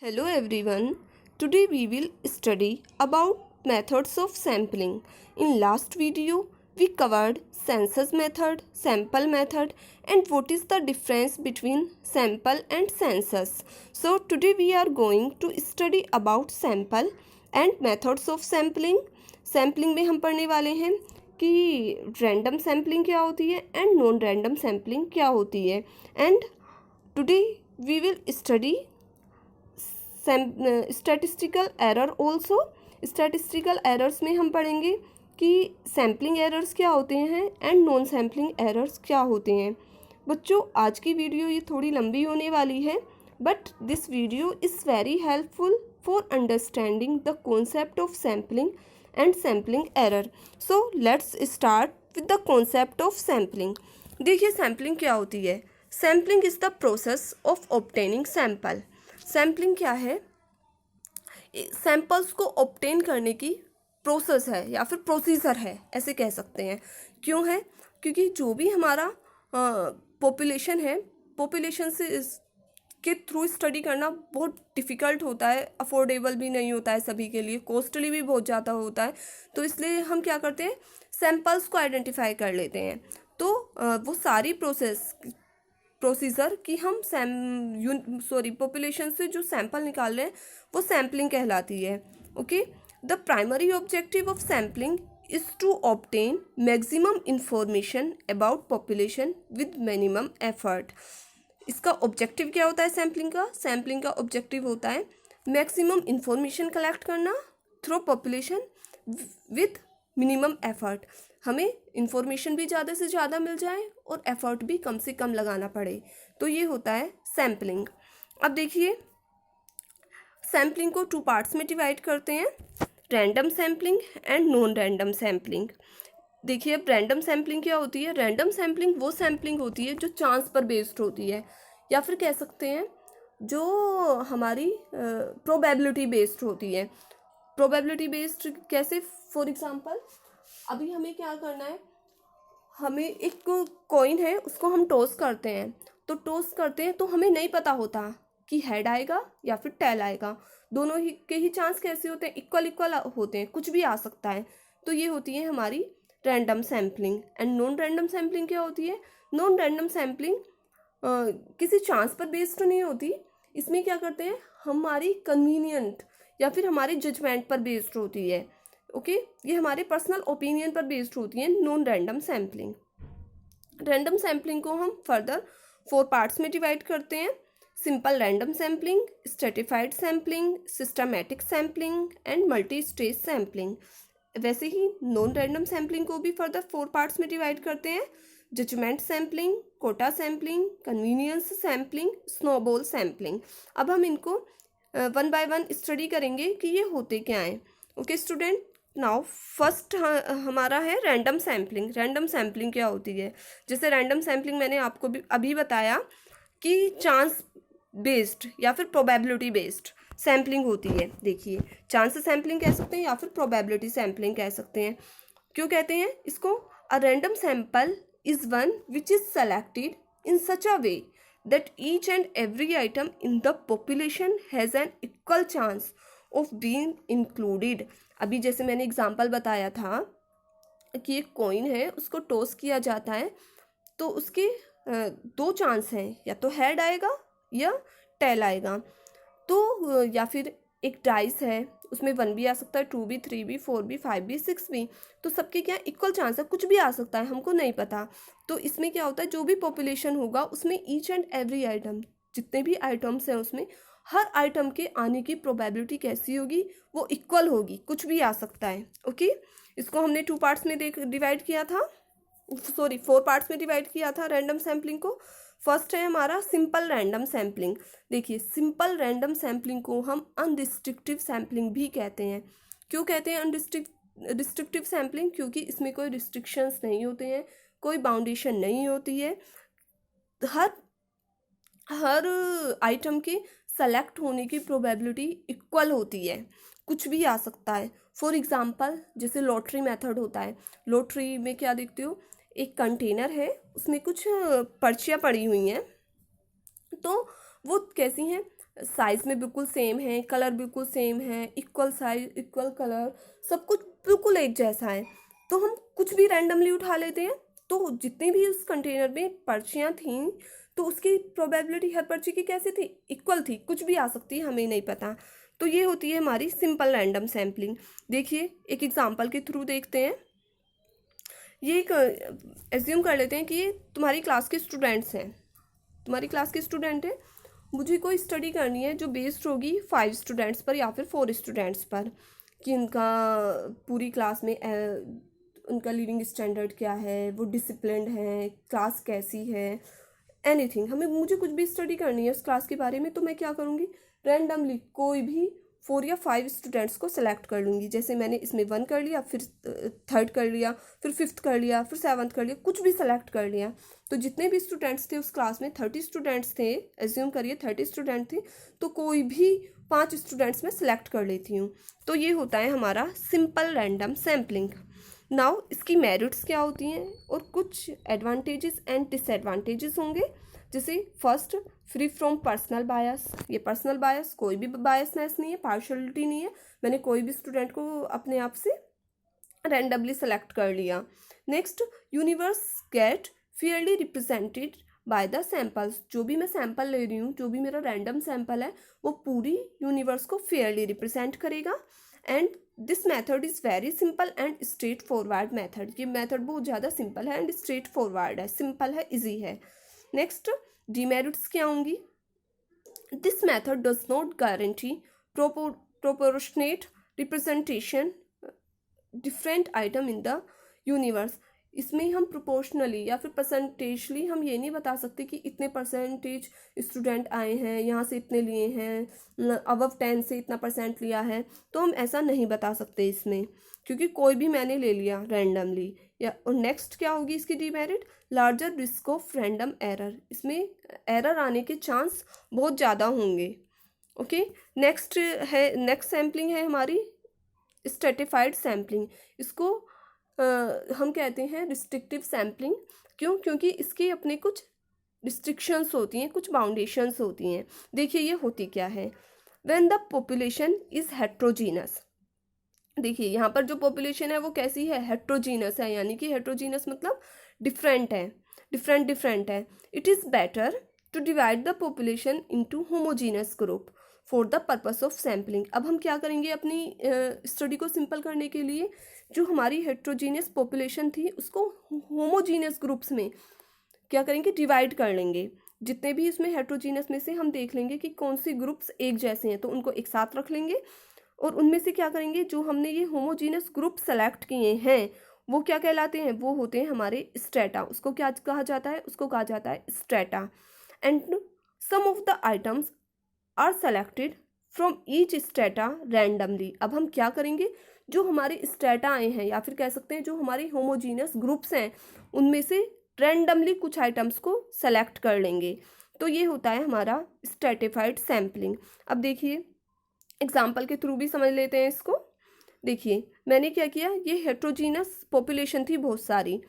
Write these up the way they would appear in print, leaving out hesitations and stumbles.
Hello everyone. Today we will study about methods of sampling. In last video we covered census method, sample method and what is the difference between sample and census. So today we are going to study about sample and methods of sampling. Sampling में हम पढ़ने वाले हैं कि random sampling क्या होती है and non random sampling क्या होती है and today we will study statistical error also. Statistical errors में हम पढ़ेंगे कि सैम्पलिंग एरर्स क्या होते हैं एंड नॉन सैम्पलिंग एरर्स क्या होते हैं। बच्चों, आज की वीडियो ये थोड़ी लंबी होने वाली है, but this video is very helpful for understanding the concept of sampling and sampling error. So let's start with the concept of sampling. देखिए, सैम्पलिंग क्या होती है। Sampling is the process of obtaining sample. Sampling क्या है? Samples को obtain करने की process है या फिर प्रोसीजर है, ऐसे कह सकते हैं। क्यों है? क्योंकि जो भी हमारा पॉपुलेशन है, पॉपुलेशन से के थ्रू स्टडी करना बहुत डिफ़िकल्ट होता है, अफोर्डेबल भी नहीं होता है सभी के लिए, कॉस्टली भी बहुत ज़्यादा होता है। तो इसलिए हम क्या करते हैं, सैंपल्स को आइडेंटिफाई कर लेते हैं। तो वो सारी प्रोसीजर कि हम पॉपुलेशन से जो सैंपल निकाल रहे हैं वो सैम्पलिंग कहलाती है। Okay, the primary objective of sampling is to obtain maximum information about population with minimum effort. इसका ऑब्जेक्टिव क्या होता है सैम्पलिंग का? सैम्पलिंग का ऑब्जेक्टिव होता है मैक्सिमम इंफॉर्मेशन कलेक्ट करना through population with minimum effort. हमें इंफॉर्मेशन भी ज़्यादा से ज़्यादा मिल जाए और एफर्ट भी कम से कम लगाना पड़े, तो ये होता है सैम्पलिंग। अब देखिए, सैम्पलिंग को टू पार्ट्स में डिवाइड करते हैं, random sampling and non random sampling. देखिए, अब रैंडम सैम्पलिंग क्या होती है? रैंडम सैम्पलिंग वो सैम्पलिंग होती है जो चांस पर बेस्ड होती है, या फिर कह सकते हैं जो हमारी प्रोबेबिलिटी बेस्ड होती है। प्रोबेबिलिटी बेस्ड कैसे? फॉर एग्जांपल, अभी हमें क्या करना है, हमें एक कॉइन है, उसको हम टॉस करते हैं। तो टॉस करते हैं तो हमें नहीं पता होता कि हेड आएगा या फिर टेल आएगा। दोनों ही के ही चांस कैसे होते हैं? इक्वल इक्वल होते हैं, कुछ भी आ सकता है। तो ये होती है हमारी random sampling. And non random sampling क्या होती है? नॉन रैंडम सैम्पलिंग किसी चांस पर बेस्ड नहीं होती। इसमें क्या करते हैं, हमारी कन्वीनियंट या फिर हमारी जजमेंट पर बेस्ड होती है। ओके, ये हमारे पर्सनल ओपिनियन पर बेस्ड होती है non random sampling. Random sampling को हम फर्दर 4 पार्ट्स में डिवाइड करते हैं, simple random sampling, stratified sampling, systematic sampling and multi stage sampling. वैसे ही नॉन रैंडम सैम्पलिंग को भी फर्दर 4 पार्ट्स में डिवाइड करते हैं, judgement sampling, quota sampling, convenience sampling, snowball sampling. अब हम इनको वन बाय वन स्टडी करेंगे कि ये होते क्या हैं। ओके स्टूडेंट, नाउ फर्स्ट हमारा है रैंडम सैम्पलिंग। रैंडम सैम्पलिंग क्या होती है? जैसे रैंडम सैम्पलिंग मैंने आपको भी अभी बताया कि चांस बेस्ड या फिर प्रोबेबिलिटी बेस्ड सैम्पलिंग होती है। देखिए, चांस सैम्पलिंग कह सकते हैं या फिर प्रोबेबिलिटी सैम्पलिंग कह सकते हैं। क्यों कहते हैं इसको? A random sample is one which is selected in such a way that each and every item in the population has an equal chance of being included। अभी जैसे मैंने एग्जांपल बताया था कि एक कॉइन है, उसको टॉस किया जाता है, तो उसके 2 चांस हैं, या तो हेड आएगा या टेल आएगा। तो या फिर एक डाइस है, उसमें 1 भी आ सकता है, 2 भी, 3 भी, 4 भी, 5 भी, 6 भी। तो सबके क्या इक्वल चांस है, कुछ भी आ सकता है, हमको नहीं पता। तो इसमें क्या होता है, जो भी पॉपुलेशन होगा उसमें ईच एंड एवरी आइटम, जितने भी आइटम्स हैं उसमें हर आइटम के आने की प्रोबेबिलिटी कैसी होगी? वो इक्वल होगी, कुछ भी आ सकता है। ओके, इसको हमने 2 पार्ट्स में डिवाइड किया था, 4 पार्ट्स में डिवाइड किया था रैंडम सैम्पलिंग को। फर्स्ट है हमारा सिंपल रैंडम सैम्पलिंग। देखिए, सिंपल रैंडम सैम्पलिंग को हम अनरिस्ट्रिक्टिव सैम्पलिंग भी कहते हैं। क्यों कहते हैं रिस्ट्रिक्टिव सैम्पलिंग? क्योंकि इसमें कोई रिस्ट्रिक्शंस नहीं होते हैं, कोई बाउंडेशन नहीं होती है। हर आइटम के सेलेक्ट होने की प्रोबेबिलिटी इक्वल होती है, कुछ भी आ सकता है। फॉर एग्जांपल, जैसे लॉटरी मेथड होता है। लॉटरी में क्या देखते हो, एक कंटेनर है, उसमें कुछ पर्चियाँ पड़ी हुई हैं। तो वो कैसी हैं? साइज में बिल्कुल सेम है, कलर बिल्कुल सेम है, इक्वल साइज इक्वल कलर, सब कुछ बिल्कुल एक जैसा है, तो हम कुछ भी रैंडमली उठा लेते हैं। तो जितनी भी उस कंटेनर में पर्चियाँ थीं, तो उसकी प्रोबेबिलिटी हर पर्ची की कैसी थी, इक्वल थी, कुछ भी आ सकती है, हमें नहीं पता। तो ये होती है हमारी सिंपल रैंडम सैम्पलिंग। देखिए एक एग्जांपल के थ्रू देखते हैं। ये एक एज्यूम कर लेते हैं कि ये तुम्हारी क्लास के स्टूडेंट्स हैं, तुम्हारी क्लास के स्टूडेंट है, मुझे कोई स्टडी करनी है जो बेस्ड होगी 5 स्टूडेंट्स पर या फिर 4 स्टूडेंट्स पर, कि उनका पूरी क्लास में उनका लिविंग स्टैंडर्ड क्या है, वो डिसिप्लिन्ड है, क्लास कैसी है, एनीथिंग। मुझे कुछ भी स्टडी करनी है उस क्लास के बारे में, तो मैं क्या करूँगी, रैंडमली कोई भी 4 या 5 स्टूडेंट्स को सेलेक्ट कर लूँगी। जैसे मैंने इसमें 1 कर लिया, फिर 3rd कर लिया, फिर 5th कर लिया, फिर 7th कर लिया, कुछ भी सेलेक्ट कर लिया। तो जितने भी स्टूडेंट्स थे उस क्लास में, 30 स्टूडेंट्स थे, एज्यूम करिए 30 स्टूडेंट थे, तो कोई भी 5 स्टूडेंट्स में सेलेक्ट कर लेती हूँ। तो ये होता है हमारा सिंपल रैंडम सैम्पलिंग। नाउ इसकी मेरिट्स क्या होती हैं और कुछ एडवांटेजेस एंड डिसएडवांटेजेस होंगे। जैसे first, free from personal bias. ये पर्सनल बायस, कोई भी बायसनेस नहीं है, पार्शलिटी नहीं है, मैंने कोई भी स्टूडेंट को अपने आप से रैंडमली सेलेक्ट कर लिया। Next, universe get fairly represented by the samples. जो भी मैं सैम्पल ले रही हूँ, जो भी मेरा रैंडम सैम्पल है, वो पूरी यूनिवर्स को फेयरली रिप्रेजेंट करेगा। And this method is very simple and straight forward method. ये मेथड बहुत ज़्यादा सिंपल है एंड स्ट्रेट फॉरवर्ड है, सिंपल है, ईजी है। नेक्स्ट, डीमेरिट्स क्या होंगी। This method does not guarantee proportionate representation different item in the universe. इसमें हम प्रोपोर्शनली या फिर परसेंटेजली हम ये नहीं बता सकते कि इतने परसेंटेज स्टूडेंट आए हैं, यहाँ से इतने लिए हैं, अबव 10 से इतना % लिया है, तो हम ऐसा नहीं बता सकते इसमें, क्योंकि कोई भी मैंने ले लिया रैंडमली। या और नेक्स्ट क्या होगी इसकी demerit, larger risk of random error. इसमें एरर आने के चांस बहुत ज़्यादा होंगे। ओके, नेक्स्ट है, नेक्स्ट सैम्पलिंग है हमारी स्ट्रेटिफाइड सैम्पलिंग। इसको हम कहते हैं रिस्ट्रिक्टिव सैम्पलिंग। क्यों, क्योंकि इसके अपने कुछ रिस्ट्रिक्शंस होती हैं, कुछ बाउंडेशंस होती हैं। देखिए ये होती क्या है, when the population is heterogeneous. देखिए यहाँ पर जो पॉपुलेशन है वो कैसी है, हेट्रोजीनस है, यानी कि हेट्रोजीनस मतलब डिफरेंट है, डिफरेंट है। It is better to divide the population into homogeneous group for the purpose of sampling. अब हम क्या करेंगे अपनी स्टडी को सिंपल करने के लिए, जो हमारी हेट्रोजीनियस पॉपुलेशन थी उसको होमोजीनियस ग्रुप्स में क्या करेंगे, डिवाइड कर लेंगे। जितने भी इसमें हेट्रोजीनियस में से हम देख लेंगे कि कौन सी ग्रुप्स एक जैसे हैं, तो उनको एक साथ रख लेंगे, और उनमें से क्या करेंगे, जो हमने ये होमोजीनियस ग्रुप सेलेक्ट किए हैं वो क्या कहलाते हैं, वो होते हैं हमारे स्ट्रेटा। उसको क्या कहा जाता है, उसको कहा जाता है strata. And some of the items are selected from each strata randomly. अब हम क्या करेंगे, जो हमारे स्ट्रेटा आए हैं या फिर कह सकते हैं जो हमारे होमोजीनियस ग्रुप्स हैं, उनमें से रैंडमली कुछ आइटम्स को सेलेक्ट कर लेंगे। तो ये होता है हमारा स्ट्रेटिफाइड सैम्पलिंग। अब देखिए एग्जाम्पल के थ्रू भी समझ लेते हैं इसको। देखिए मैंने क्या किया, ये हेट्रोजीनस पॉपुलेशन थी बहुत सारी,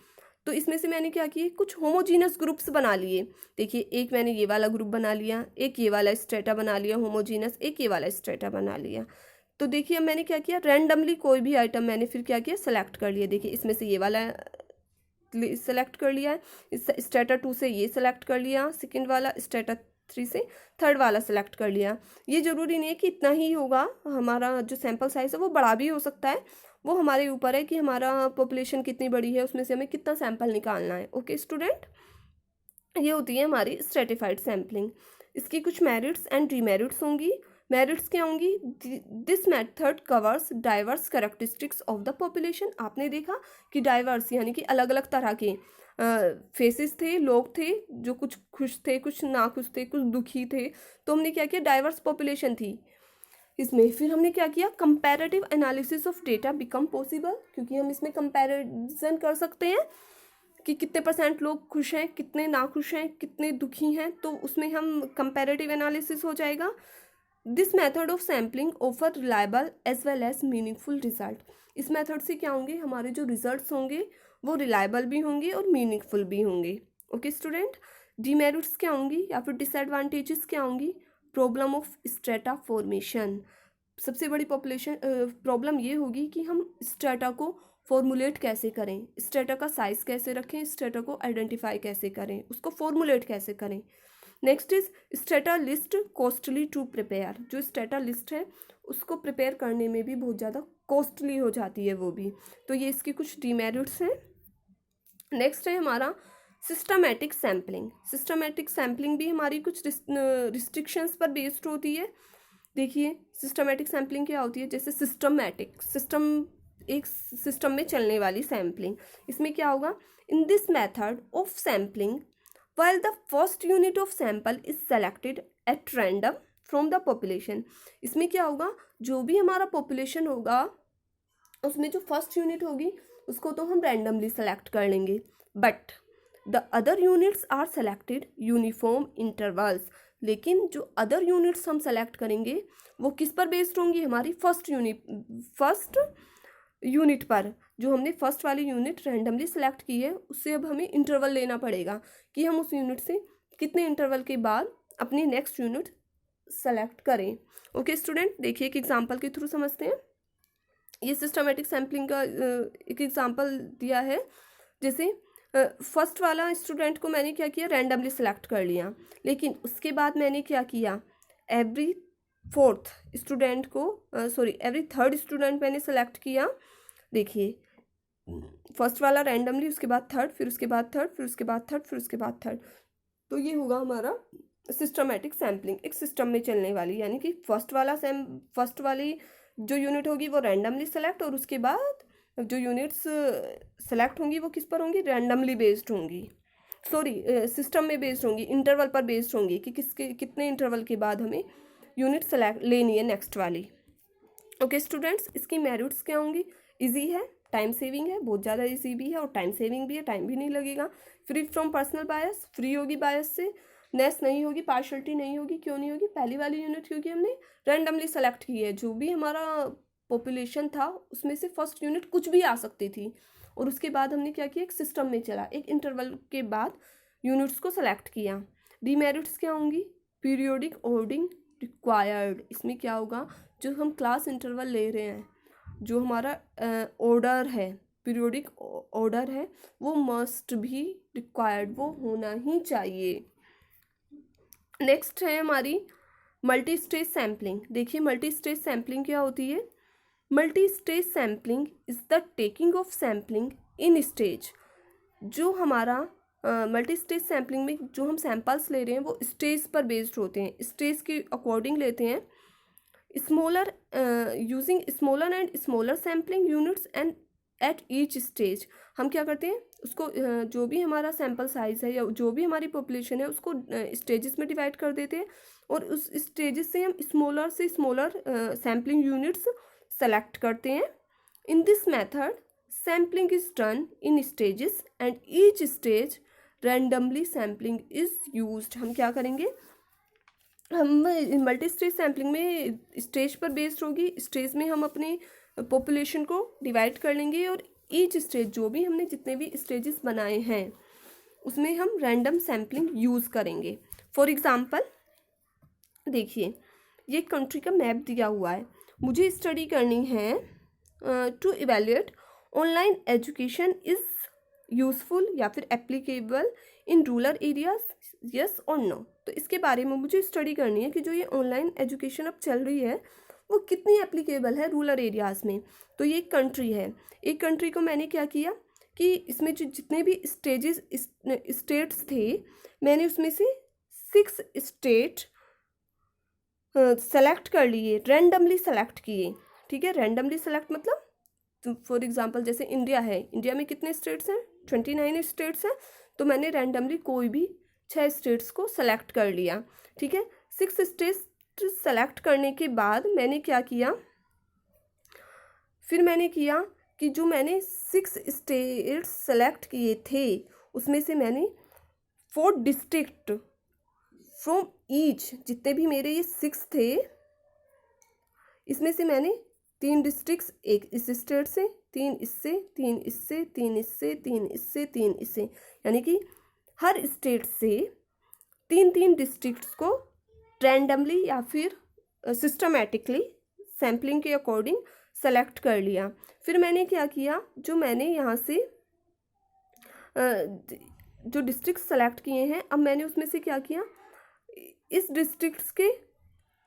तो इसमें से मैंने क्या किए, कुछ होमोजीनस ग्रुप्स बना लिए। देखिए एक मैंने ये वाला ग्रुप बना लिया, एक ये वाला स्ट्रेटा बना लिया होमोजीनस, एक ये वाला स्ट्रेटा बना लिया। तो देखिए अब मैंने क्या किया, रैंडमली कोई भी आइटम मैंने फिर क्या किया, सेलेक्ट कर लिया। देखिए इसमें से ये वाला सेलेक्ट कर लिया है, इस स्ट्रेटा 2 से ये सेलेक्ट कर लिया, सेकेंड वाला स्ट्रेटा 3 से थर्ड वाला सेलेक्ट कर लिया। ये ज़रूरी नहीं है कि इतना ही होगा, हमारा जो सैम्पल साइज़ है वो बड़ा भी हो सकता है, वो हमारे ऊपर है कि हमारा पॉपुलेशन कितनी बड़ी है, उसमें से हमें कितना सैंपल निकालना है। ओके स्टूडेंट, ये होती है हमारी स्ट्रेटिफाइड सैम्पलिंग। इसकी कुछ मेरिट्स एंड डीमेरिट्स होंगी। मेरिट्स क्या होंगी, this method covers diverse characteristics of the population. आपने देखा कि डाइवर्स यानी कि अलग अलग तरह के फेसेस थे, लोग थे, जो कुछ खुश थे, कुछ नाखुश थे, कुछ दुखी थे, तो हमने क्या किया, डाइवर्स पॉपुलेशन थी इसमें। फिर हमने क्या किया, comparative analysis of data become possible, क्योंकि हम इसमें कंपैरिजन कर सकते हैं कि कितने % लोग खुश हैं, कितने नाखुश हैं, कितने दुखी हैं, तो उसमें हम कंपैरेटिव एनालिसिस हो जाएगा। This method of sampling offer reliable as well as meaningful result. इस मेथड से क्या होंगे, हमारे जो रिजल्ट्स होंगे वो रिलायबल भी होंगे और मीनिंगफुल भी होंगे। ओके स्टूडेंट, डीमेरिट्स क्या होंगी या फिर डिसएडवांटेजेस क्या होंगी, प्रॉब्लम ऑफ स्ट्रेटा फॉर्मेशन। सबसे बड़ी प्रॉब्लम ये होगी कि हम स्ट्रेटा को फॉर्मुलेट कैसे करें, स्ट्रेटा का साइज कैसे रखें, स्ट्रेटा को आइडेंटिफाई कैसे करें, उसको फॉर्मुलेट कैसे करें। Next is strata list costly to prepare. जो स्ट्रेटा लिस्ट है उसको प्रिपेयर करने में भी बहुत ज़्यादा कॉस्टली हो जाती है वो भी, तो ये इसकी कुछ डीमेरिट्स हैं। नेक्स्ट है हमारा सिस्टमैटिक सैम्पलिंग। सिस्टमैटिक सैम्पलिंग भी हमारी कुछ रिस्ट्रिक्शंस पर बेस्ड होती है। देखिए सिस्टमैटिक सैम्पलिंग क्या होती है, जैसे सिस्टम एक सिस्टम में चलने वाली सैम्पलिंग। इसमें क्या होगा, in this method of sampling while the first unit of sample is selected at random from the population। इसमें क्या होगा, जो भी हमारा पॉपुलेशन होगा उसमें जो फर्स्ट यूनिट होगी उसको तो हम रैंडमली सेलेक्ट कर लेंगे, but the other units are selected uniform intervals. लेकिन जो अदर यूनिट्स हम सेलेक्ट करेंगे वो किस पर बेस्ड होंगी, हमारी फर्स्ट यूनिट पर। जो हमने फर्स्ट वाली यूनिट रैंडमली सेलेक्ट की है उससे अब हमें इंटरवल लेना पड़ेगा कि हम उस यूनिट से कितने इंटरवल के बाद अपनी नेक्स्ट यूनिट सेलेक्ट करें। ओके स्टूडेंट, देखिए एक एग्जांपल के थ्रू समझते हैं। ये सिस्टमैटिक सैम्पलिंग का एक एग्जांपल दिया है। जैसे फर्स्ट वाला स्टूडेंट को मैंने क्या किया, रैंडमली सेलेक्ट कर लिया, लेकिन उसके बाद मैंने क्या किया, एवरी थर्ड स्टूडेंट मैंने सेलेक्ट किया। देखिए फर्स्ट वाला रैंडमली, उसके बाद थर्ड, फिर उसके बाद थर्ड, फिर उसके बाद थर्ड, फिर उसके बाद थर्ड। तो ये होगा हमारा सिस्टमैटिक सैम्पलिंग, एक सिस्टम में चलने वाली, यानी कि फर्स्ट वाली जो यूनिट होगी वो रैंडमली सेलेक्ट, और उसके बाद जो यूनिट्स सेलेक्ट होंगी वो किस पर होंगी, रैंडमली बेस्ड होंगी, सिस्टम में बेस्ड होंगी, इंटरवल पर बेस्ड होंगी कि कितने इंटरवल के बाद हमें यूनिट सेलेक्ट लेनी है नेक्स्ट वाली। ओके स्टूडेंट्स, इसकी मेरिट्स क्या होंगी, इजी है, टाइम सेविंग है, बहुत ज़्यादा इजी भी है और टाइम सेविंग भी है, टाइम भी नहीं लगेगा। Free from personal bias, free होगी बायस से, नेस नहीं होगी, पार्शलिटी नहीं होगी। क्यों नहीं होगी, पहली वाली यूनिट क्योंकि हमने रैंडमली सेलेक्ट की है, जो भी हमारा पॉपुलेशन था उसमें से फर्स्ट यूनिट कुछ भी आ सकती थी, और उसके बाद हमने क्या किया, एक सिस्टम में चला, एक इंटरवल के बाद यूनिट्स को सेलेक्ट किया। डीमेरिट्स क्या होंगी, पीरियोडिक ऑर्डरिंग रिक्वायर्ड। इसमें क्या होगा, जो हम क्लास इंटरवल ले रहे हैं, जो हमारा ऑर्डर है, पीरियोडिक ऑर्डर है, वो मस्ट भी रिक्वायर्ड, वो होना ही चाहिए। नेक्स्ट है हमारी मल्टी स्टेज सैम्पलिंग। देखिए मल्टी स्टेज सैम्पलिंग क्या होती है, multi stage sampling is the taking of sampling in stage. जो हमारा मल्टी स्टेज सैम्पलिंग में जो हम सैंपल्स ले रहे हैं वो स्टेज पर बेस्ड होते हैं, स्टेज के अकॉर्डिंग लेते हैं। Using smaller and smaller sampling units and at each stage. हम क्या करते हैं, उसको जो भी हमारा सैंपल साइज है या जो भी हमारी पॉपुलेशन है उसको स्टेजेस में डिवाइड कर देते हैं, और उस स्टेजेस से हम स्मॉलर से स्मॉलर सैम्पलिंग यूनिट्स सेलेक्ट करते हैं। In this method sampling is done in stages and each stage randomly sampling is used. हम क्या करेंगे, हम मल्टी स्टेज सैम्पलिंग में स्टेज पर बेस्ड होगी, स्टेज में हम अपने पॉपुलेशन को डिवाइड कर लेंगे, और ईच स्टेज जो भी हमने जितने भी स्टेजेस बनाए हैं उसमें हम रैंडम सैम्पलिंग यूज़ करेंगे। फॉर एग्ज़ाम्पल देखिए ये कंट्री का मैप दिया हुआ है, मुझे स्टडी करनी है to evaluate online education is useful या फिर applicable in rural areas, yes और नो। तो इसके बारे में मुझे स्टडी करनी है कि जो ये ऑनलाइन एजुकेशन अब चल रही है वो कितनी एप्लीकेबल है रूरल एरियाज़ में। तो ये एक कंट्री है, एक कंट्री को मैंने क्या किया कि इसमें जो जितने भी स्टेट्स थे मैंने उसमें से 6 स्टेट सेलेक्ट कर लिए, रैंडमली सेलेक्ट किए। ठीक है, रैंडमली सेलेक्ट मतलब फॉर एग्जांपल जैसे इंडिया है, इंडिया में कितने स्टेट्स हैं, 29 स्टेट्स हैं, तो मैंने रैंडमली कोई भी 6 स्टेट्स को सेलेक्ट कर लिया। ठीक है, 6 स्टेट्स सेलेक्ट करने के बाद मैंने क्या किया, फिर मैंने किया कि जो मैंने 6 स्टेट्स सेलेक्ट किए थे उसमें से मैंने 4 डिस्ट्रिक्ट फ्रॉम ईच, जितने भी मेरे ये 6 थे इसमें से मैंने 3 डिस्ट्रिक्ट्स, एक इस स्टेट से, 3 इससे, 3 इससे, 3 इससे, 3 इससे, 3 इससे, यानी कि हर स्टेट से 3-3 डिस्ट्रिक्ट्स को रैंडमली या फिर सिस्टमेटिकली सैम्पलिंग के अकॉर्डिंग सेलेक्ट कर लिया। फिर मैंने क्या किया, जो मैंने यहाँ से जो डिस्ट्रिक्ट सेलेक्ट किए हैं, अब मैंने उसमें से क्या किया, इस डिस्ट्रिक्ट्स के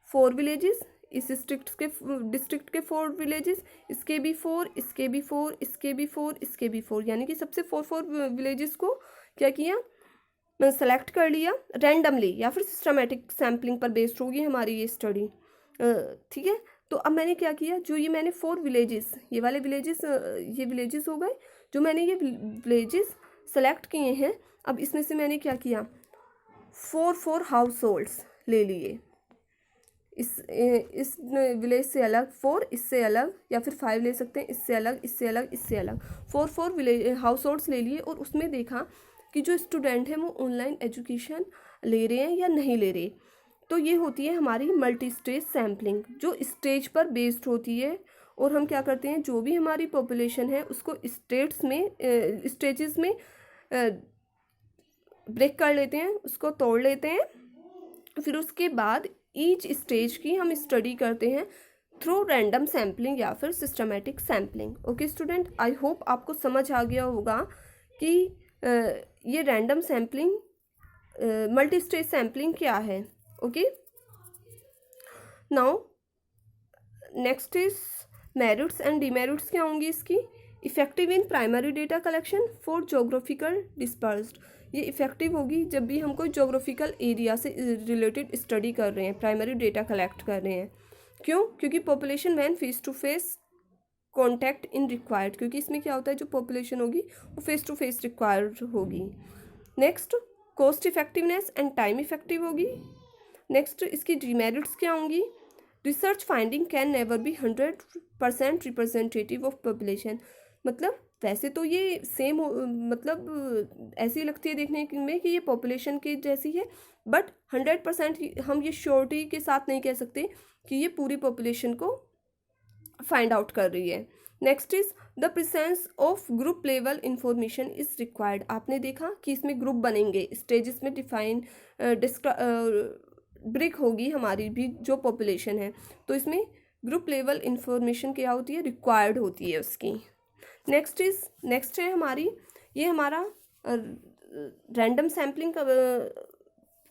4 विलेजेस, इस डिस्ट्रिक्ट के 4 विलेजेस, इसके भी 4, इसके भी 4, इसके भी 4, इसके भी 4, यानी कि सबसे 4 विलेजेस को क्या किया, मैंने सेलेक्ट कर लिया रैंडमली या फिर सिस्टमेटिक सैम्पलिंग पर बेस्ड होगी हमारी ये स्टडी। ठीक है, तो अब मैंने क्या किया, जो ये मैंने 4 विलेजेस, ये वाले विलेजेस, ये विलेजेस हो गए, जो मैंने ये विलेजेस सेलेक्ट किए हैं, अब इसमें से मैंने क्या किया, 4 हाउस होल्ड्स ले लिए, इस विलेज से अलग 4, इससे अलग, या फिर 5 ले सकते हैं, इससे अलग, इससे अलग, इससे अलग, 4 विलेज हाउस होल्ड्स ले लिए। और उसमें देखा कि जो स्टूडेंट हैं वो ऑनलाइन एजुकेशन ले रहे हैं या नहीं ले रहे। तो ये होती है हमारी मल्टी स्टेज सैम्पलिंग, जो स्टेज पर बेस्ड होती है। और हम क्या करते हैं, जो भी हमारी पॉपुलेशन है उसको स्टेजेस में ब्रेक कर लेते हैं, उसको तोड़ लेते हैं। फिर उसके बाद ईच स्टेज की हम स्टडी करते हैं थ्रू रैंडम सैम्पलिंग या फिर systematic sampling. Okay student, I hope आपको समझ आ गया होगा कि ये random sampling, multi stage sampling क्या है। Okay, now next is merits and demerits क्या होंगी इसकी। Effective in primary data collection for geographical dispersed, ये इफेक्टिव होगी जब भी हम कोई जोग्राफिकल एरिया से रिलेटेड स्टडी कर रहे हैं, प्राइमरी डेटा कलेक्ट कर रहे हैं। क्यों? क्योंकि population when face to face contact in required, क्योंकि इसमें क्या होता है, जो पॉपुलेशन होगी वो फेस टू फेस रिक्वायर्ड होगी। Next, cost effectiveness and time effective होगी। नेक्स्ट, इसकी डिमेरिट्स क्या होंगी। Research finding can never be 100% representative of population, मतलब वैसे तो ये सेम मतलब ऐसी लगती है देखने में कि ये पॉपुलेशन के जैसी है, बट 100% हम ये श्योरिटी के साथ नहीं कह सकते कि ये पूरी पॉपुलेशन को फाइंड आउट कर रही है। Next is the presence of group level information is required. आपने देखा कि इसमें ग्रुप बनेंगे, स्टेजेस में डिफाइन ब्रेक होगी हमारी भी जो पॉपुलेशन है, तो इसमें ग्रुप लेवल इंफॉर्मेशन क्या होती है, रिक्वायर्ड होती है उसकी। नेक्स्ट है हमारी, ये हमारा रैंडम सैम्पलिंग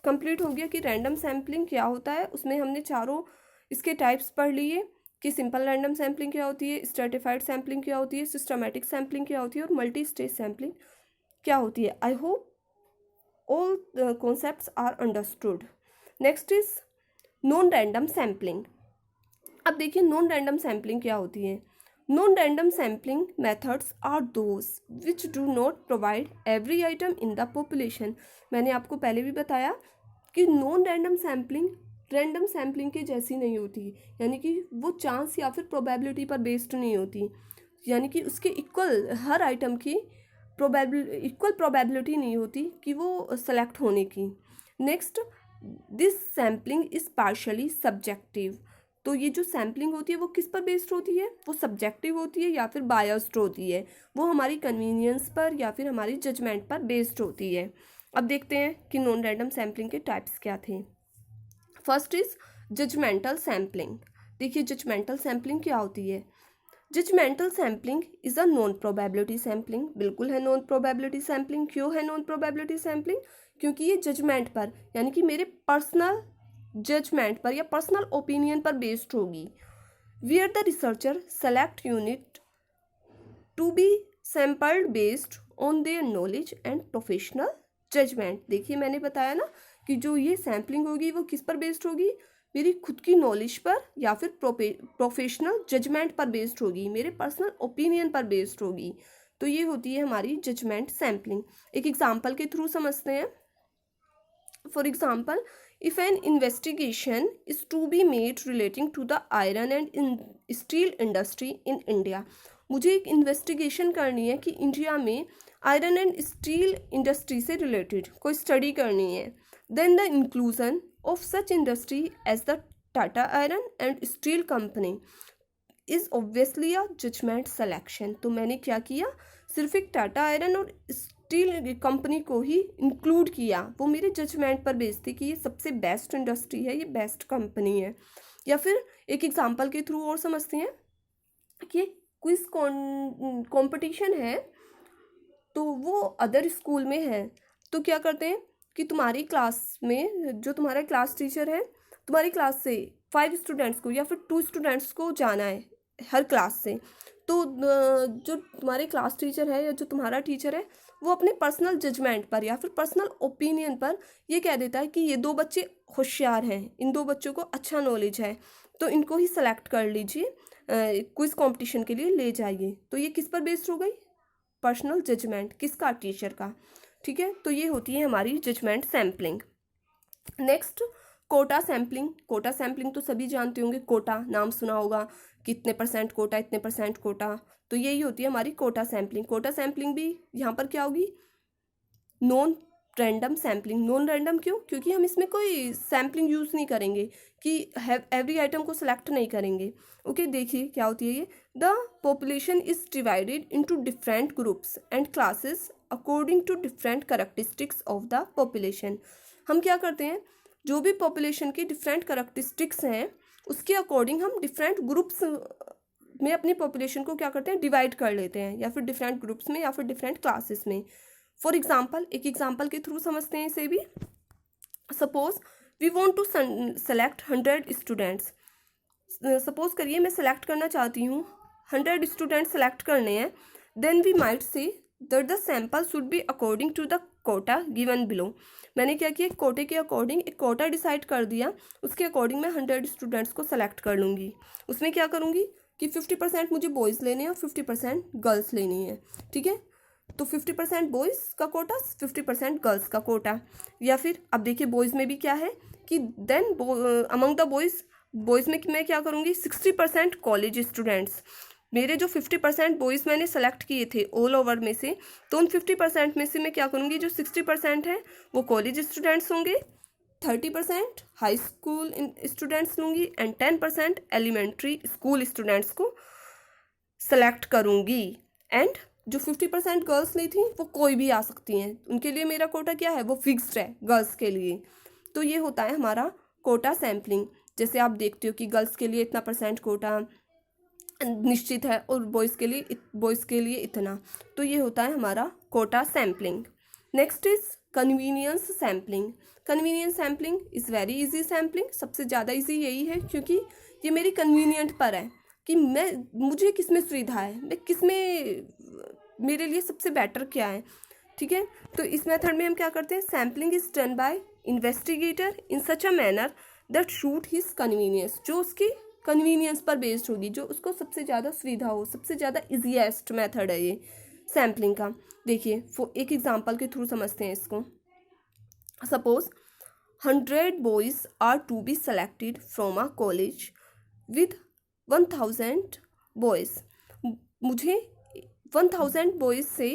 कंप्लीट हो गया कि रैंडम सैम्पलिंग क्या होता है। उसमें हमने चारों इसके टाइप्स पढ़ लिए कि सिंपल रैंडम सैम्पलिंग क्या होती है, स्ट्रेटिफाइड सैम्पलिंग क्या होती है, सिस्टमैटिक सैम्पलिंग क्या होती है, और मल्टी स्टेज सैम्पलिंग क्या होती है। I hope all concepts are understood. Next is non random sampling. अब देखिए नॉन रैंडम सैम्पलिंग क्या होती है। Non random sampling methods are those which do not provide every item in the population. मैंने आपको पहले भी बताया कि non random sampling random sampling के जैसी नहीं होती, यानी कि वो चांस या फिर प्रोबेबिलिटी पर बेस्ड नहीं होती, यानी कि उसके इक्वल हर आइटम की इक्वल प्रोबेबिलिटी नहीं होती कि वो सेलेक्ट होने की। Next, this sampling is partially subjective. तो ये जो सैम्पलिंग होती है वो किस पर बेस्ड होती है, वो सब्जेक्टिव होती है या फिर बायस्ड होती है, वो हमारी कन्वीनियंस पर या फिर हमारी जजमेंट पर बेस्ड होती है। अब देखते हैं कि नॉन रैंडम सैम्पलिंग के टाइप्स क्या थे। First is judgemental sampling. देखिए जजमेंटल सैम्पलिंग क्या होती है। Judgemental sampling is a non probability sampling. बिल्कुल है नॉन प्रोबेबिलिटी सैम्पलिंग। क्यों है नॉन प्रोबेबिलिटी सैम्पलिंग? क्योंकि ये जजमेंट पर, यानी कि मेरे पर्सनल जजमेंट पर या पर्सनल ओपिनियन पर बेस्ड होगी। Where the researcher select unit to be sampled based on their knowledge and professional judgement. देखिए मैंने बताया ना कि जो ये सैम्पलिंग होगी वो किस पर बेस्ड होगी, मेरी खुद की नॉलेज पर या फिर प्रोफेशनल जजमेंट पर बेस्ड होगी, मेरे पर्सनल ओपिनियन पर बेस्ड होगी। तो ये होती है हमारी जजमेंट सैम्पलिंग। एक एग्जांपल के थ्रू समझते हैं। For example, if an investigation is to be made relating to the iron and steel industry in India, मुझे एक इन्वेस्टिगेशन करनी है कि इंडिया में आयरन एंड स्टील इंडस्ट्री से रिलेटेड कोई स्टडी करनी है। Then the inclusion of such industry as the Tata iron and steel company is obviously a judgement selection. तो मैंने क्या किया, सिर्फ एक टाटा आयरन और स्टील कंपनी को ही इंक्लूड किया, वो मेरे जजमेंट पर बेस्ड थी कि ये सबसे बेस्ट इंडस्ट्री है, ये बेस्ट कंपनी है। या फिर एक एग्जांपल के थ्रू और समझते हैं कि क्विज कंपटीशन है तो वो अदर स्कूल में है, तो क्या करते हैं कि तुम्हारी क्लास में जो तुम्हारा क्लास टीचर है, तुम्हारी क्लास से 5 स्टूडेंट्स को या फिर 2 स्टूडेंट्स को जाना है हर क्लास से, तो जो तुम्हारे क्लास टीचर है या जो तुम्हारा टीचर है वो अपने पर्सनल जजमेंट पर या फिर पर्सनल ओपिनियन पर ये कह देता है कि ये 2 बच्चे होशियार हैं, इन 2 बच्चों को अच्छा नॉलेज है, तो इनको ही सेलेक्ट कर लीजिए, क्विज कंपटीशन के लिए ले जाइए। तो ये किस पर बेस्ड हो गई? पर्सनल जजमेंट, किसका? टीचर का। ठीक है, तो ये होती है हमारी judgement sampling. Next, quota sampling. Quota sampling तो सभी जानते होंगे, कोटा नाम सुना होगा, कितने % कोटा, इतने % कोटा, तो यही होती है हमारी कोटा सैम्पलिंग। कोटा सैम्पलिंग भी यहाँ पर क्या होगी? Non random sampling. Non random क्यों? क्योंकि हम इसमें कोई सैम्पलिंग यूज़ नहीं करेंगे कि एवरी आइटम को सिलेक्ट नहीं करेंगे। ओके, देखिए क्या होती है ये। The population is divided into different groups and classes according to different characteristics of the population. हम क्या करते हैं, जो भी पॉपुलेशन की डिफरेंट कैरेक्टरिस्टिक्स हैं उसके अकॉर्डिंग हम डिफरेंट ग्रुप्स में अपनी पॉपुलेशन को क्या करते हैं, डिवाइड कर लेते हैं, या फिर डिफरेंट ग्रुप्स में या फिर डिफरेंट क्लासेस में। फॉर एग्जाम्पल, एक एग्जाम्पल के थ्रू समझते हैं इसे भी। Suppose we want to select 100 students. Suppose करिए मैं सेलेक्ट करना चाहती हूँ, 100 स्टूडेंट सेलेक्ट करने हैं, then we might say that the sample should be according to the quota given below. मैंने क्या किया, कोटे के अकॉर्डिंग एक कोटा डिसाइड कर दिया, उसके अकॉर्डिंग मैं 100 स्टूडेंट्स को सेलेक्ट कर लूँगी। उसमें क्या करूँगी कि 50% मुझे बॉयज़ लेने हैं और 50% गर्ल्स लेनी है। ठीक है, तो 50% बॉयज़ का कोटा, 50% गर्ल्स का कोटा। या फिर अब देखिए बॉयज़ में भी क्या है कि देन अमंग द बॉयज़ में मैं क्या करूँगी, 60% कॉलेज स्टूडेंट्स। मेरे जो 50% बॉयज़ मैंने सेलेक्ट किए थे ऑल ओवर में से, तो उन 50% में से मैं क्या करूँगी, जो 60% है वो कॉलेज स्टूडेंट्स होंगे, 30% हाई स्कूल स्टूडेंट्स लूँगी एंड 10% एलिमेंट्री स्कूल स्टूडेंट्स को सेलेक्ट करूँगी। एंड जो 50% गर्ल्स ली थी वो कोई भी आ सकती हैं, उनके लिए मेरा कोटा क्या है, वो फिक्स्ड है गर्ल्स के लिए। तो ये होता है हमारा कोटा सैम्पलिंग। जैसे आप देखते हो कि गर्ल्स के लिए इतना % कोटा निश्चित है और बॉयज़ के लिए इतना, तो ये होता है हमारा quota sampling. Next is convenience sampling. Convenience sampling is very easy sampling. सबसे ज़्यादा इजी यही है क्योंकि ये मेरी कन्वीनियंट पर है कि मुझे किस में सुविधा है, मैं किस में मेरे लिए सबसे बेटर क्या है। ठीक है, तो इस मेथड में हम क्या करते हैं, sampling is done by investigator in such a manner that suit his convenience. जो उसकी कन्वीनियंस पर बेस्ड होगी, जो उसको सबसे ज़्यादा सुविधा हो, सबसे ज़्यादा ईजीएस्ट मेथड है ये सैम्पलिंग का। देखिए एक एग्जांपल के थ्रू समझते हैं इसको। Suppose 100 boys are to be selected from a college with 1000 boys. मुझे 1000 बॉयज़ से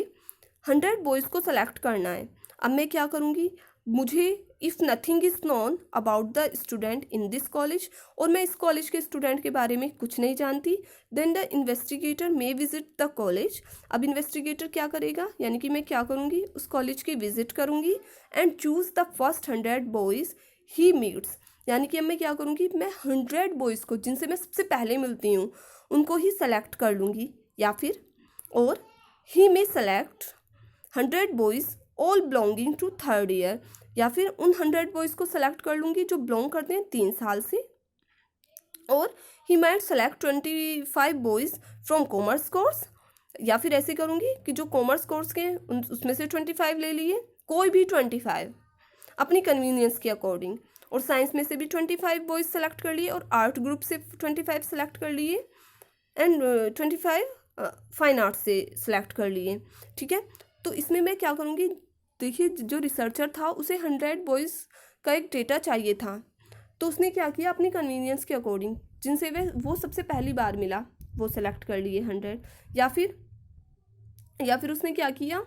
100 बॉयज़ को सेलेक्ट करना है। अब मैं क्या करूँगी, मुझे if nothing is known about the student in this college, और मैं इस कॉलेज के स्टूडेंट के बारे में कुछ नहीं जानती, then the investigator may visit the college. अब इन्वेस्टिगेटर क्या करेगा, यानी कि मैं क्या करूँगी, उस कॉलेज की विजिट करूँगी and choose the first 100 boys he meets. यानी कि अब मैं क्या करूँगी, मैं 100 बॉयज़ को जिनसे मैं सबसे पहले मिलती हूँ उनको ही सेलेक्ट कर लूँगी, या फिर और ही मे select 100 boys all belonging to 3rd year, या फिर उन 100 बॉयज़ को सेलेक्ट कर लूँगी जो बिलोंग करते हैं 3 साल से। और he might select 25 boys from commerce course, या फिर ऐसे करूँगी कि जो कॉमर्स कोर्स के हैं उसमें से 25 ले लिए, कोई भी 25 अपनी कन्वीनियंस के अकॉर्डिंग। और साइंस में से भी 25 बॉयज़ सेलेक्ट कर लिए, और आर्ट ग्रुप से 25 सेलेक्ट कर लिए, एंड 25 फाइन आर्ट्स से सिलेक्ट कर लिए। ठीक है, तो इसमें मैं क्या करूँगी, देखिए जो रिसर्चर था उसे 100 बॉयज़ का एक डेटा चाहिए था, तो उसने क्या किया, अपनी कन्वीनियंस के अकॉर्डिंग जिनसे वो सबसे पहली बार मिला वो सेलेक्ट कर लिए 100, या फिर उसने क्या किया,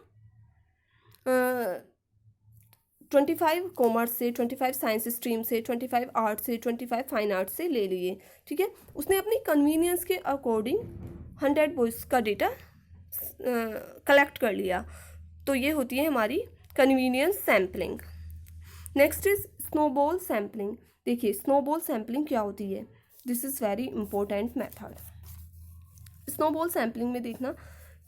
25 कॉमर्स से, 25 साइंस स्ट्रीम से, 25 आर्ट से, 25 फाइन आर्ट से ले लिए। ठीक है, उसने अपनी कन्वीनियंस के अकॉर्डिंग 100 बॉयज़ का डेटा कलेक्ट कर लिया। तो ये होती है हमारी convenience sampling. Next is snowball sampling. देखिए स्नोबॉल सैम्पलिंग क्या होती है, this is very important method. Snowball sampling में देखना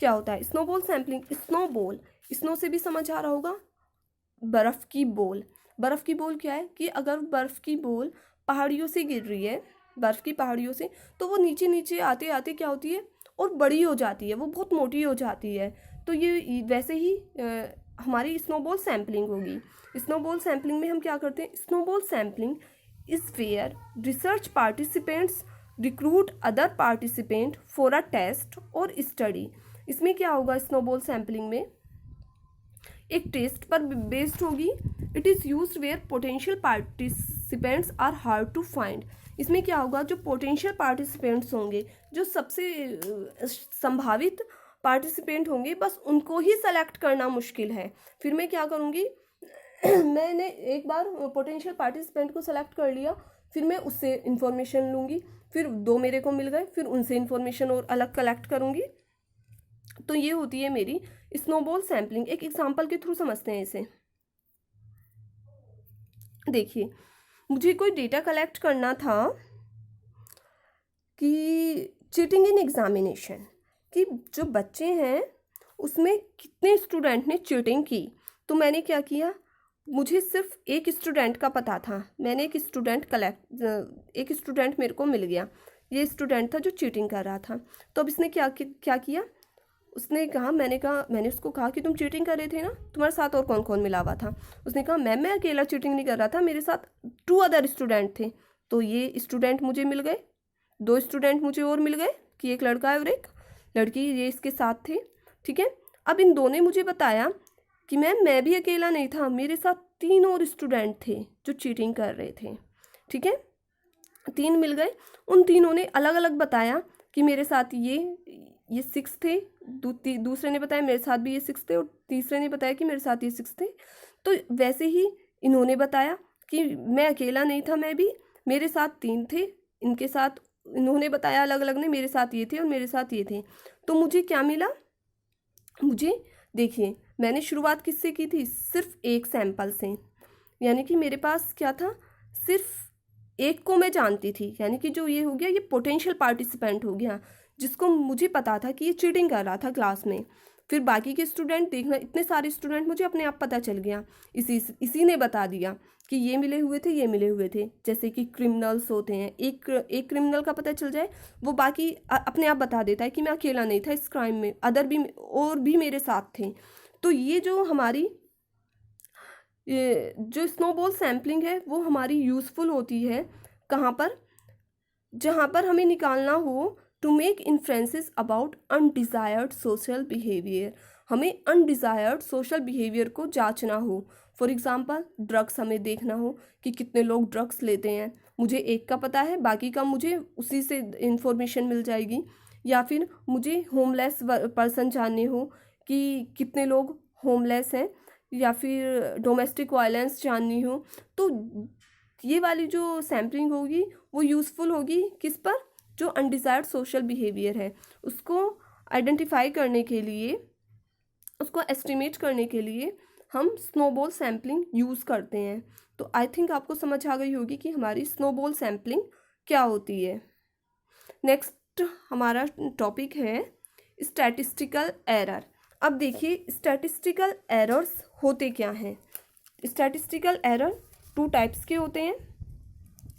क्या होता है। स्नोबॉल सैम्पलिंग, स्नोबॉल, स्नो से भी समझ आ रहा होगा, बर्फ़ की बोल। बर्फ़ की बोल क्या है कि अगर बर्फ़ की बोल पहाड़ियों से गिर रही है, बर्फ़ की पहाड़ियों से, तो वो नीचे नीचे आते आते क्या होती है और बड़ी हो जाती है, वो बहुत मोटी हो जाती है। तो ये वैसे ही हमारी स्नोबॉल सैम्पलिंग होगी। स्नोबॉल सैम्पलिंग में हम क्या करते हैं, snowball sampling is where research participants recruit other participant for a test और स्टडी। इसमें क्या होगा स्नोबॉल सैम्पलिंग में, एक टेस्ट पर बेस्ड होगी। It is used where potential participants are hard to find. इसमें क्या होगा, जो पोटेंशियल पार्टिसिपेंट्स होंगे, जो सबसे संभावित पार्टिसिपेंट होंगे, बस उनको ही सेलेक्ट करना मुश्किल है। फिर मैं क्या करूँगी मैंने एक बार पोटेंशियल पार्टिसिपेंट को सेलेक्ट कर लिया, फिर मैं उससे इंफॉर्मेशन लूँगी, फिर 2 मेरे को मिल गए, फिर उनसे इंफॉर्मेशन और अलग कलेक्ट करूँगी। तो ये होती है मेरी स्नोबॉल सैम्पलिंग। एक एग्जांपल के थ्रू समझते हैं इसे। देखिए मुझे कोई डेटा कलेक्ट करना था कि चीटिंग इन एग्जामिनेशन, कि जो बच्चे हैं उसमें कितने स्टूडेंट ने चीटिंग की। तो मैंने क्या किया, मुझे सिर्फ एक स्टूडेंट का पता था, मैंने एक स्टूडेंट मेरे को मिल गया, ये स्टूडेंट था जो चीटिंग कर रहा था। तो अब इसने क्या किया, उसने कहा, मैंने उसको कहा कि तुम चीटिंग कर रहे थे ना, तुम्हारे साथ और कौन कौन मिला हुआ था। उसने कहा मैम मैं अकेला चीटिंग नहीं कर रहा था, मेरे साथ 2 अदर स्टूडेंट थे। तो ये स्टूडेंट मुझे मिल गए, 2 स्टूडेंट मुझे और मिल गए कि एक लड़का है और एक लड़की, ये इसके साथ थे। ठीक है, अब इन दोनों ने मुझे बताया कि मैम मैं भी अकेला नहीं था, मेरे साथ 3 और स्टूडेंट थे जो चीटिंग कर रहे थे। ठीक है, 3 मिल गए, उन तीनों ने अलग अलग बताया कि मेरे साथ ये 6 थे, दूसरे ने बताया मेरे साथ भी ये 6 थे, और तीसरे ने बताया कि मेरे साथ ये 6 थे। तो वैसे ही इन्होंने बताया कि मैं अकेला नहीं था, मैं भी, मेरे साथ 3 थे, इनके साथ इन्होंने बताया अलग अलग ने, मेरे साथ ये थे और मेरे साथ ये थे। तो मुझे क्या मिला, मुझे देखिए मैंने शुरुआत किससे की थी, सिर्फ एक सैंपल से, यानी कि मेरे पास क्या था, सिर्फ एक को मैं जानती थी, यानी कि जो ये हो गया, ये पोटेंशियल पार्टिसिपेंट हो गया, जिसको मुझे पता था कि ये चीटिंग कर रहा था क्लास में। फिर बाकी के स्टूडेंट देखना, इतने सारे स्टूडेंट मुझे अपने आप पता चल गया, इसी ने बता दिया कि ये मिले हुए थे, ये मिले हुए थे। जैसे कि क्रिमिनल्स होते हैं, एक क्रिमिनल का पता चल जाए, वो बाकी अपने आप बता देता है कि मैं अकेला नहीं था इस क्राइम में, अदर भी और भी मेरे साथ थे। तो ये जो हमारी जो स्नोबॉल सैम्पलिंग है वो हमारी यूज़फुल होती है कहाँ पर, जहाँ पर हमें निकालना हो to make inferences about undesired social behaviour, हमें अनडिज़ायर्ड सोशल बिहेवियर को जांचना हो। फॉर एग्जांपल ड्रग्स हमें देखना हो कि कितने लोग ड्रग्स लेते हैं, मुझे एक का पता है, बाकी का मुझे उसी से इंफॉर्मेशन मिल जाएगी। या फिर मुझे होमलेस पर्सन जानने हो कि कितने लोग होमलेस हैं, या फिर डोमेस्टिक वायलेंस जाननी हो, तो ये वाली जो सैम्पलिंग होगी वो यूज़फुल होगी किस पर, जो अनडिज़ायर्ड सोशल बिहेवियर है उसको आइडेंटिफाई करने के लिए, उसको एस्टिमेट करने के लिए हम स्नोबॉल सैम्पलिंग यूज़ करते हैं। तो आई थिंक आपको समझ आ गई होगी कि हमारी स्नोबॉल सैम्पलिंग क्या होती है। नेक्स्ट हमारा टॉपिक है स्टैटिस्टिकल एरर। अब देखिए स्टैटिस्टिकल एरर्स होते क्या हैं। स्टैटिस्टिकल एरर 2 टाइप्स के होते हैं,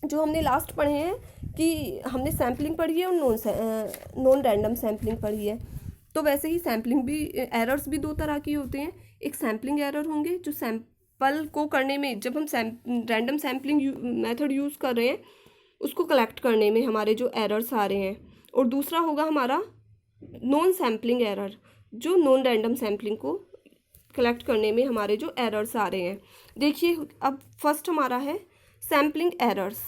जो हमने लास्ट पढ़े हैं कि हमने सैम्पलिंग पढ़ी है और नॉन रैंडम सैम्पलिंग पढ़ी है। तो वैसे ही सैम्पलिंग भी, एरर्स भी 2 तरह की होते हैं। एक सैम्पलिंग एरर होंगे जो सैंपल को करने में, जब हम रैंडम सैम्पलिंग मेथड यूज़ कर रहे हैं उसको कलेक्ट करने में हमारे जो एरर्स आ रहे हैं, और दूसरा होगा हमारा नॉन सैम्पलिंग एरर, जो नॉन रैंडम सैम्पलिंग को कलेक्ट करने में हमारे जो एरर्स आ रहे हैं। देखिए अब फर्स्ट हमारा है sampling errors.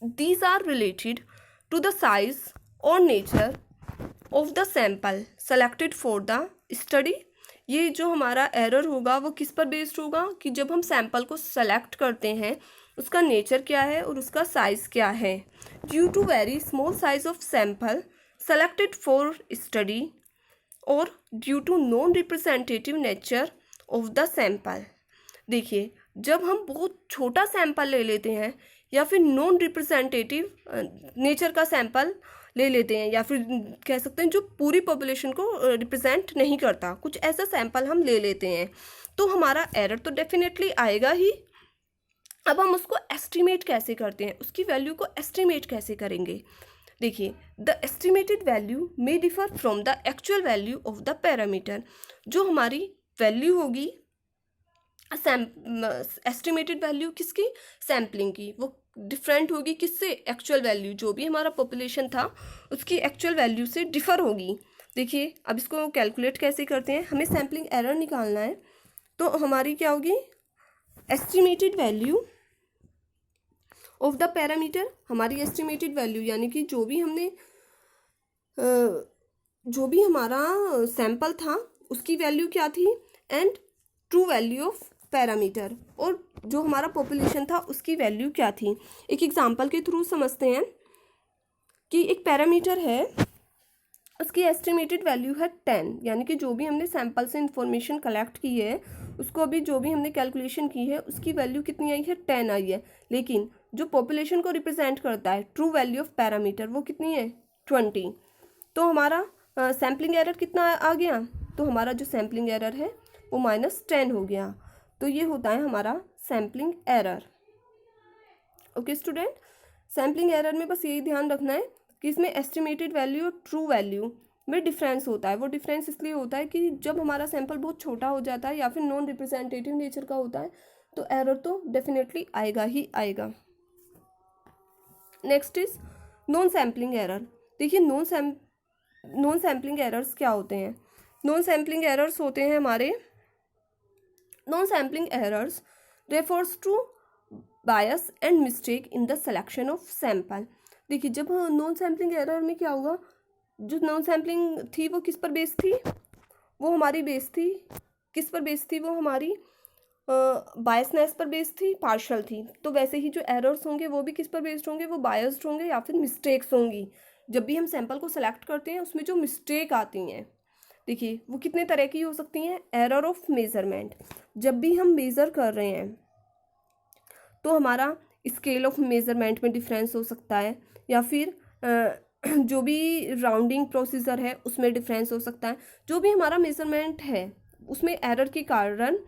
These are related to the size और nature of the sample selected for the study. ये जो हमारा एरर होगा वो किस पर बेस्ड होगा कि जब हम सैंपल को सेलेक्ट करते हैं उसका नेचर क्या है और उसका साइज़ क्या है। Due to very small size of sample selected for study और due to non representative nature of the sample. देखिए, जब हम बहुत छोटा सैंपल ले लेते हैं या फिर नॉन रिप्रेजेंटेटिव नेचर का सैंपल ले लेते हैं, या फिर कह सकते हैं जो पूरी पॉपुलेशन को रिप्रेजेंट नहीं करता, कुछ ऐसा सैंपल हम ले लेते हैं, तो हमारा एरर तो डेफिनेटली आएगा ही। अब हम उसको एस्टिमेट कैसे करते हैं, उसकी वैल्यू को एस्टिमेट कैसे करेंगे? देखिए, the estimated value may differ from the actual value of the parameter. जो हमारी वैल्यू होगी एस्टिमेटेड वैल्यू किसकी, सैम्पलिंग की, वो डिफरेंट होगी किससे, एक्चुअल वैल्यू जो भी हमारा पॉपुलेशन था उसकी एक्चुअल वैल्यू से डिफर होगी। देखिए, अब इसको कैलकुलेट कैसे करते हैं, हमें सैम्पलिंग एरर निकालना है, तो हमारी क्या होगी, estimated value of the parameter. हमारी एस्टिमेटेड वैल्यू यानी कि जो भी हमारा सैंपल था उसकी वैल्यू क्या थी, and true value of parameter, और जो हमारा पॉपुलेशन था उसकी वैल्यू क्या थी। एक एग्जांपल के थ्रू समझते हैं कि एक पैरामीटर है, उसकी एस्टिमेटेड वैल्यू है 10, यानी कि जो भी हमने सैंपल से इंफॉर्मेशन कलेक्ट की है उसको अभी जो भी हमने कैलकुलेशन की है उसकी वैल्यू कितनी आई है, 10 आई है। लेकिन जो पॉपुलेशन को रिप्रेजेंट करता है ट्रू वैल्यू ऑफ पैरामीटर वो कितनी है, 20। तो हमारा सैम्पलिंग एरर कितना आ गया, तो हमारा जो सैम्पलिंग एरर है वो -10 हो गया। तो ये होता है हमारा sampling error. Okay student, sampling error में बस यही ध्यान रखना है कि इसमें एस्टिमेटेड वैल्यू और ट्रू वैल्यू में डिफरेंस होता है। वो डिफरेंस इसलिए होता है कि जब हमारा सैंपल बहुत छोटा हो जाता है या फिर नॉन रिप्रेजेंटेटिव नेचर का होता है तो एरर तो डेफिनेटली आएगा ही आएगा। Next is non sampling error. देखिए, नॉन सैम्पलिंग एरर्स क्या होते हैं। नॉन सैम्पलिंग एरर्स होते हैं हमारे, non sampling errors refers to bias and mistake in the selection of sample. देखिए, जब नॉन सैम्पलिंग एरर में क्या होगा, जो नॉन सैम्पलिंग थी वो किस पर बेस्ड थी, वो हमारी बेस्ड थी, किस पर बेस्ड थी, वो हमारी बायसनेस पर बेस्ड थी, पार्शल थी। तो वैसे ही जो एरर्स होंगे वो भी किस पर बेस्ड होंगे, वो बायस्ड होंगे या फिर मिस्टेक्स होंगी। जब भी हम सैंपल को सेलेक्ट करते हैं उसमें जो मिस्टेक आती हैं, देखिए वो कितने तरह की हो सकती हैं। एरर ऑफ मेजरमेंट, जब भी हम मेज़र कर रहे हैं तो हमारा स्केल ऑफ मेजरमेंट में डिफरेंस हो सकता है, या फिर जो भी राउंडिंग प्रोसीजर है उसमें डिफरेंस हो सकता है। जो भी हमारा मेजरमेंट है उसमें एरर के कारण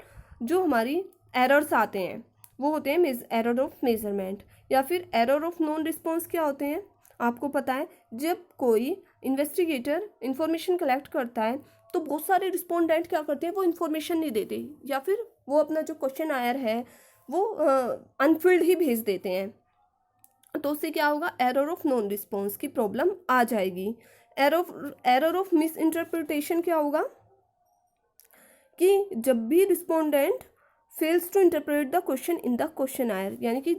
जो हमारी एरर्स आते हैं वो होते हैं एरर ऑफ मेजरमेंट। या फिर एरर ऑफ नॉन रिस्पॉन्स क्या होते हैं, आपको पता है, जब कोई इन्वेस्टिगेटर इंफॉर्मेशन कलेक्ट करता है तो बहुत सारे रिस्पोंडेंट क्या करते हैं, वो इन्फॉर्मेशन नहीं देते, या फिर वो अपना जो क्वेश्चन आयर है वो अनफिल्ड ही भेज देते हैं। तो उससे क्या होगा, एरर ऑफ नॉन रिस्पॉन्स की प्रॉब्लम आ जाएगी। एरर ऑफ मिस इंटरप्रिटेशन क्या होगा कि जब भी respondent fails to interpret the question in the questionnaire, यानी कि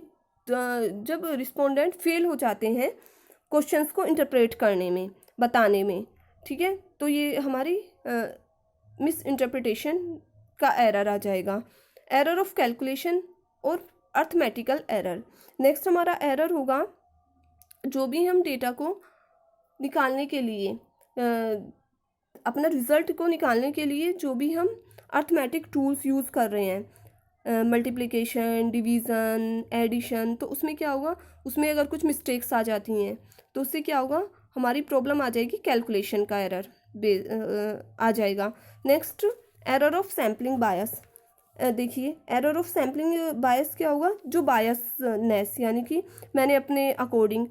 जब रिस्पोंडेंट फेल हो जाते हैं क्वेश्चंस को इंटरप्रेट करने में, बताने में, ठीक है, तो ये हमारी मिस इंटरप्रिटेशन का एरर आ जाएगा। एरर ऑफ कैलकुलेशन और अर्थमेटिकल एरर। नेक्स्ट हमारा एरर होगा, जो भी हम डेटा को निकालने के लिए अपना रिजल्ट को निकालने के लिए जो भी हम अर्थमेटिक टूल्स यूज़ कर रहे हैं, मल्टीप्लिकेशन, डिवीज़न, एडिशन, तो उसमें क्या होगा, उसमें अगर कुछ मिस्टेक्स आ जाती हैं तो उससे क्या होगा, हमारी प्रॉब्लम आ जाएगी, कैलकुलेशन का एरर आ जाएगा। नेक्स्ट एरर ऑफ सैम्पलिंग बायस। देखिए, एरर ऑफ सैम्पलिंग बायस क्या होगा, जो बायसनेस, यानी कि मैंने अपने अकॉर्डिंग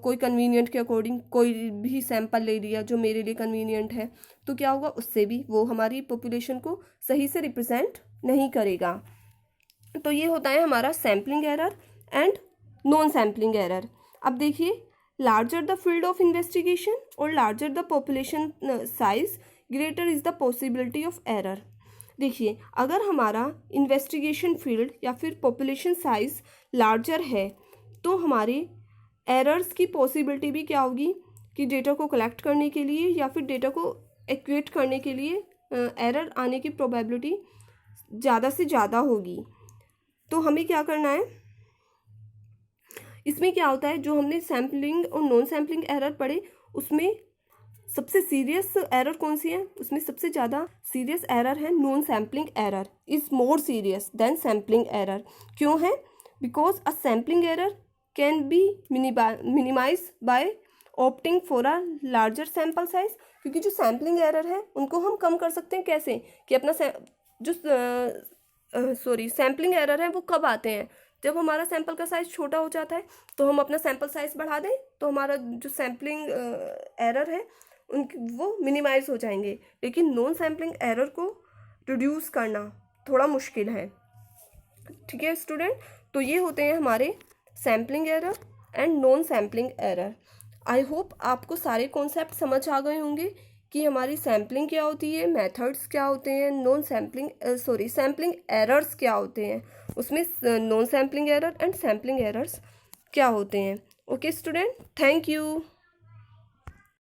कोई कन्वीनियंट के अकॉर्डिंग कोई भी सैंपल ले लिया जो मेरे लिए कन्वीनियंट है, तो क्या होगा, उससे भी वो हमारी पॉपुलेशन को सही से रिप्रेजेंट नहीं करेगा। तो ये होता है हमारा sampling error and non sampling error. अब देखिए, larger the field of investigation और larger the population size, greater is the possibility of error. देखिए, अगर हमारा इन्वेस्टिगेशन फील्ड या फिर पॉपुलेशन साइज लार्जर है तो हमारे एरर्स की पॉसिबिलिटी भी क्या होगी कि डेटा को कलेक्ट करने के लिए या फिर डेटा को एक्वेट करने के लिए एरर आने की प्रोबेबिलिटी ज़्यादा से ज़्यादा होगी। तो हमें क्या करना है, इसमें क्या होता है, जो हमने सैम्पलिंग और नॉन सैम्पलिंग एरर पढ़े उसमें सबसे सीरियस एरर कौन सी है, उसमें सबसे ज़्यादा सीरियस एरर है non sampling error is more serious than sampling error. क्यों है? Because a sampling error can be minimise by opting for a larger sample size. क्योंकि जो सैम्पलिंग एरर है उनको हम कम कर सकते हैं कैसे, कि अपना सैम्पलिंग एरर है वो कब आते हैं, जब हमारा सैंपल का साइज छोटा हो जाता है, तो हम अपना सैंपल साइज बढ़ा दें तो हमारा जो सैम्पलिंग एरर है वो मिनिमाइज हो जाएंगे। लेकिन नॉन सैम्पलिंग एरर को रिड्यूस करना थोड़ा मुश्किल है। ठीक है स्टूडेंट, तो ये होते हैं हमारे sampling error and non sampling error. I hope आपको सारे कॉन्सेप्ट समझ आ गए होंगे कि हमारी सैम्पलिंग क्या होती है, मेथड्स क्या होते हैं, नॉन सैम्पलिंग सैम्पलिंग एरर्स क्या होते हैं, उसमें non sampling error and sampling errors क्या होते हैं। Okay student, thank you.